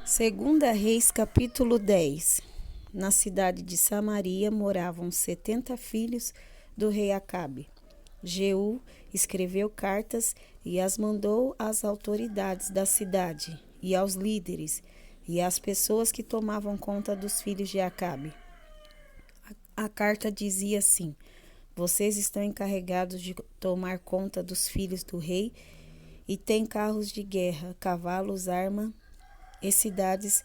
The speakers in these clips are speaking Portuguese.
Segunda Reis, capítulo 10. Na cidade de Samaria moravam 70 filhos do rei Acabe. Jeú escreveu cartas e as mandou às autoridades da cidade e aos líderes e às pessoas que tomavam conta dos filhos de Acabe. A carta dizia assim: vocês estão encarregados de tomar conta dos filhos do rei e têm carros de guerra, cavalos, arma e cidades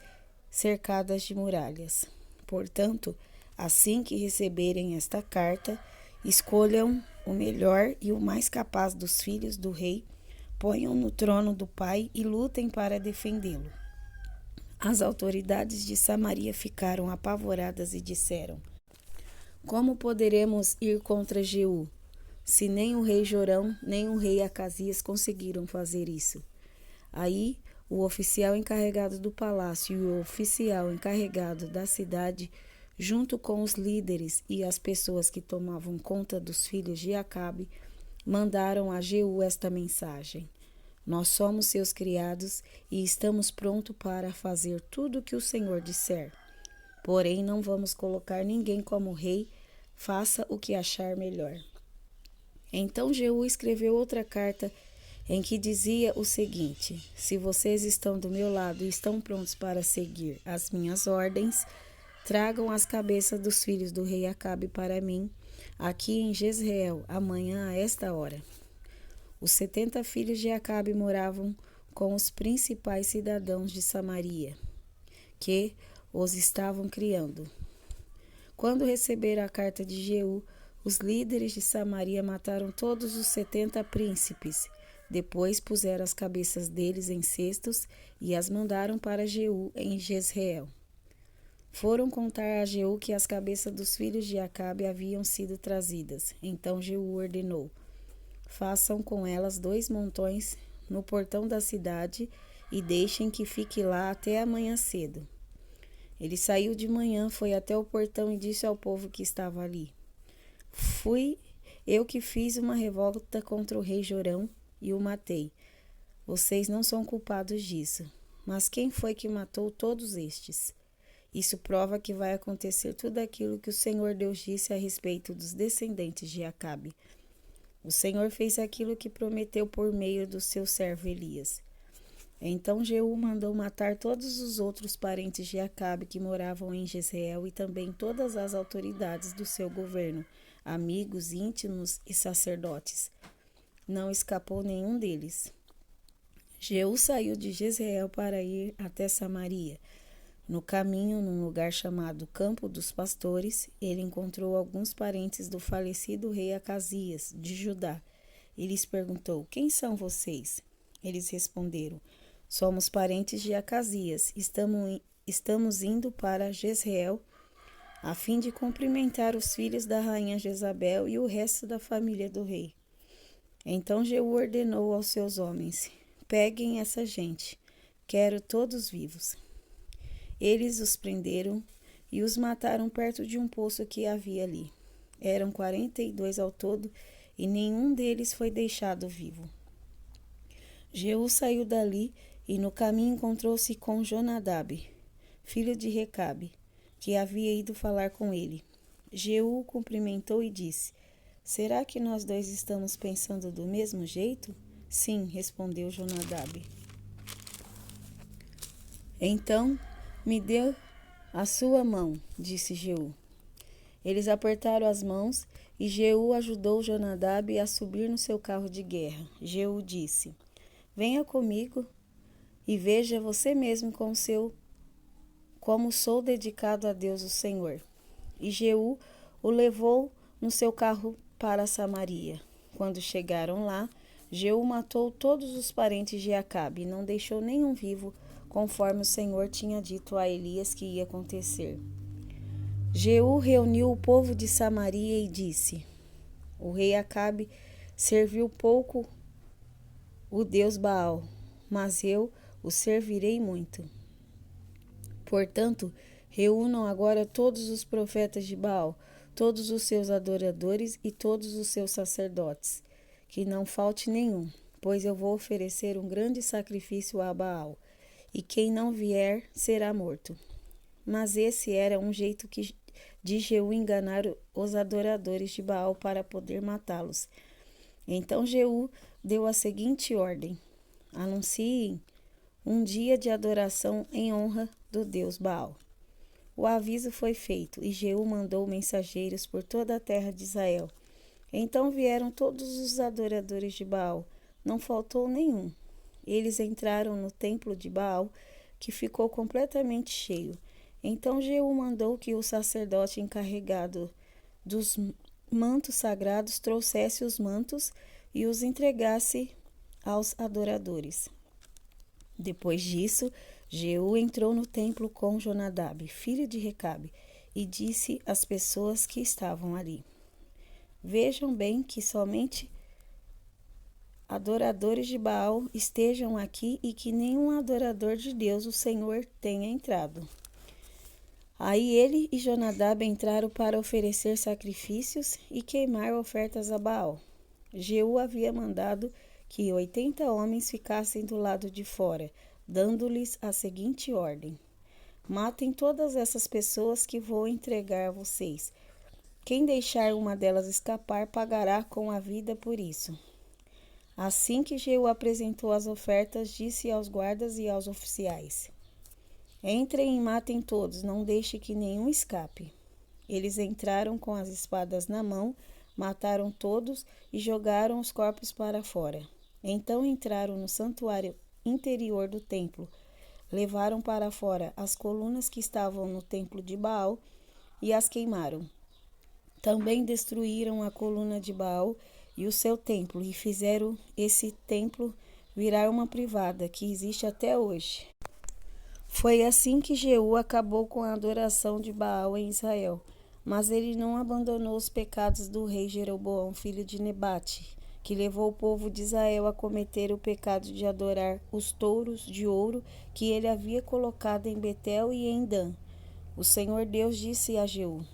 cercadas de muralhas. Portanto, assim que receberem esta carta, escolham o melhor e o mais capaz dos filhos do rei, ponham no trono do pai e lutem para defendê-lo. As autoridades de Samaria ficaram apavoradas e disseram: como poderemos ir contra Jeú, se nem o rei Jorão nem o rei Acasias conseguiram fazer isso? Aí o oficial encarregado do palácio e o oficial encarregado da cidade, junto com os líderes e as pessoas que tomavam conta dos filhos de Acabe, mandaram a Jeú esta mensagem: nós somos seus criados e estamos prontos para fazer tudo o que o Senhor disser. Porém, não vamos colocar ninguém como rei, faça o que achar melhor. Então Jeú escreveu outra carta em que dizia o seguinte: se vocês estão do meu lado e estão prontos para seguir as minhas ordens, tragam as cabeças dos filhos do rei Acabe para mim, aqui em Jezreel, amanhã a esta hora. Os 70 filhos de Acabe moravam com os principais cidadãos de Samaria, que os estavam criando. Quando receberam a carta de Jeú, os líderes de Samaria mataram todos os 70 príncipes. Depois puseram as cabeças deles em cestos e as mandaram para Jeú em Jezreel. Foram contar a Jeú que as cabeças dos filhos de Acabe haviam sido trazidas. Então Jeú ordenou: façam com elas 2 montões no portão da cidade e deixem que fique lá até amanhã cedo. Ele saiu de manhã, foi até o portão e disse ao povo que estava ali: fui eu que fiz uma revolta contra o rei Jorão e o matei. Vocês não são culpados disso. Mas quem foi que matou todos estes? Isso prova que vai acontecer tudo aquilo que o Senhor Deus disse a respeito dos descendentes de Acabe. O Senhor fez aquilo que prometeu por meio do seu servo Elias. Então Jeú mandou matar todos os outros parentes de Acabe que moravam em Jezreel e também todas as autoridades do seu governo, amigos íntimos e sacerdotes. Não escapou nenhum deles. Jeú saiu de Jezreel para ir até Samaria. No caminho, num lugar chamado Campo dos Pastores, ele encontrou alguns parentes do falecido rei Acasias, de Judá. E lhes perguntou: quem são vocês? Eles responderam: somos parentes de Acasias. Estamos indo para Jezreel a fim de cumprimentar os filhos da rainha Jezabel e o resto da família do rei. Então Jeú ordenou aos seus homens: peguem essa gente, quero todos vivos. Eles os prenderam e os mataram perto de um poço que havia ali. Eram 42 ao todo e nenhum deles foi deixado vivo. Jeú saiu dali e no caminho encontrou-se com Jonadab, filho de Recabe, que havia ido falar com ele. Jeú o cumprimentou e disse: será que nós dois estamos pensando do mesmo jeito? Sim, respondeu Jonadab. Então, me dê a sua mão, disse Jeú. Eles apertaram as mãos e Jeú ajudou Jonadab a subir no seu carro de guerra. Jeú disse: venha comigo e veja você mesmo como sou dedicado a Deus o Senhor. E Jeú o levou no seu carro para Samaria. Quando chegaram lá, Jeú matou todos os parentes de Acabe e não deixou nenhum vivo, conforme o Senhor tinha dito a Elias que ia acontecer. Jeú reuniu o povo de Samaria e disse: o rei Acabe serviu pouco o Deus Baal, mas eu o servirei muito. Portanto, reúnam agora todos os profetas de Baal, todos os seus adoradores e todos os seus sacerdotes, que não falte nenhum, pois eu vou oferecer um grande sacrifício a Baal. e quem não vier será morto. Mas esse era um jeito de Jeú enganar os adoradores de Baal para poder matá-los. Então Jeú deu a seguinte ordem: anunciem um dia de adoração em honra do deus Baal. O aviso foi feito e Jeú mandou mensageiros por toda a terra de Israel. Então vieram todos os adoradores de Baal, não faltou nenhum. Eles entraram no templo de Baal, que ficou completamente cheio. Então Jeú mandou que o sacerdote encarregado dos mantos sagrados trouxesse os mantos e os entregasse aos adoradores. Depois disso, Jeú entrou no templo com Jonadab, filho de Recabe, e disse às pessoas que estavam ali: vejam bem que somente adoradores de Baal estejam aqui e que nenhum adorador de Deus, o Senhor, tenha entrado. Aí ele e Jonadab entraram para oferecer sacrifícios e queimar ofertas a Baal. Jeú havia mandado que 80 homens ficassem do lado de fora, dando-lhes a seguinte ordem: matem todas essas pessoas que vou entregar a vocês. Quem deixar uma delas escapar pagará com a vida por isso. Assim que Jeú apresentou as ofertas, disse aos guardas e aos oficiais: entrem e matem todos, não deixe que nenhum escape. Eles entraram com as espadas na mão, mataram todos e jogaram os corpos para fora. Então entraram no santuário interior do templo, levaram para fora as colunas que estavam no templo de Baal e as queimaram. Também destruíram a coluna de Baal e o seu templo e fizeram esse templo virar uma privada que existe até hoje. Foi assim que Jeú acabou com a adoração de Baal em Israel, mas ele não abandonou os pecados do rei Jeroboão, filho de Nebate, que levou o povo de Israel a cometer o pecado de adorar os touros de ouro que ele havia colocado em Betel e em Dan. O Senhor Deus disse a Jeú: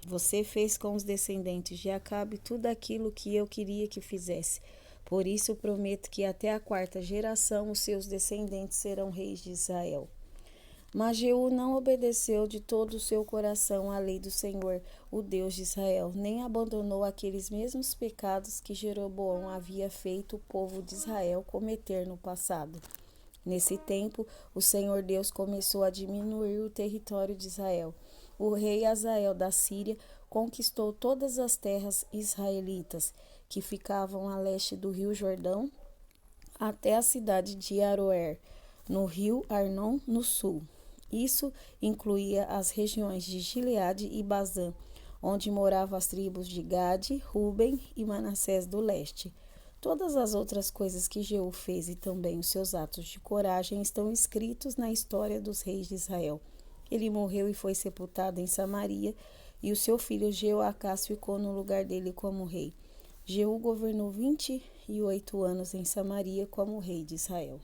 você fez com os descendentes de Acabe tudo aquilo que eu queria que fizesse. Por isso prometo que até a 4ª geração os seus descendentes serão reis de Israel. Mas Jeú não obedeceu de todo o seu coração à lei do Senhor, o Deus de Israel, nem abandonou aqueles mesmos pecados que Jeroboão havia feito o povo de Israel cometer no passado. Nesse tempo, o Senhor Deus começou a diminuir o território de Israel. O rei Hazael da Síria conquistou todas as terras israelitas que ficavam a leste do rio Jordão até a cidade de Aroer, no rio Arnon, no sul. Isso incluía as regiões de Gileade e Bazã, onde moravam as tribos de Gade, Ruben e Manassés do leste. Todas as outras coisas que Jeú fez e também os seus atos de coragem estão escritos na história dos reis de Israel. Ele morreu e foi sepultado em Samaria, e o seu filho Jeoacás ficou no lugar dele como rei. Jeú governou 28 anos em Samaria como rei de Israel.